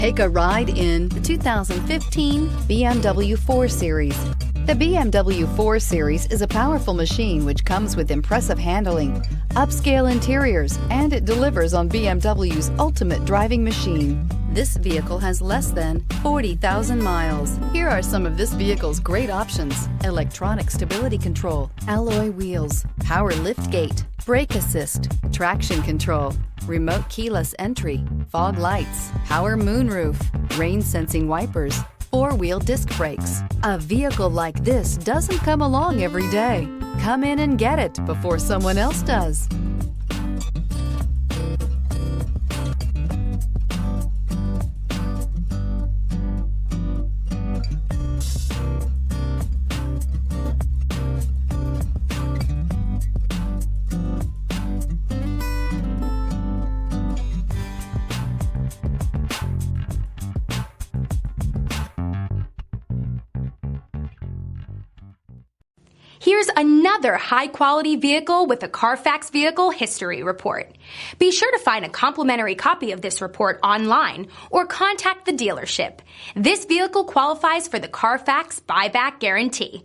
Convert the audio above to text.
Take a ride in the 2015 BMW 4 Series. The BMW 4 Series is a powerful machine which comes with impressive handling, upscale interiors, and it delivers on BMW's ultimate driving machine. This vehicle has less than 40,000 miles. Here are some of this vehicle's great options: electronic stability control, alloy wheels, power liftgate, brake assist, traction control, remote keyless entry, fog lights, power moonroof, rain sensing wipers, four-wheel disc brakes. A vehicle like this doesn't come along every day. Come in and get it before someone else does. Here's another high-quality vehicle with a Carfax Vehicle History Report. Be sure to find a complimentary copy of this report online or contact the dealership. This vehicle qualifies for the Carfax Buyback Guarantee.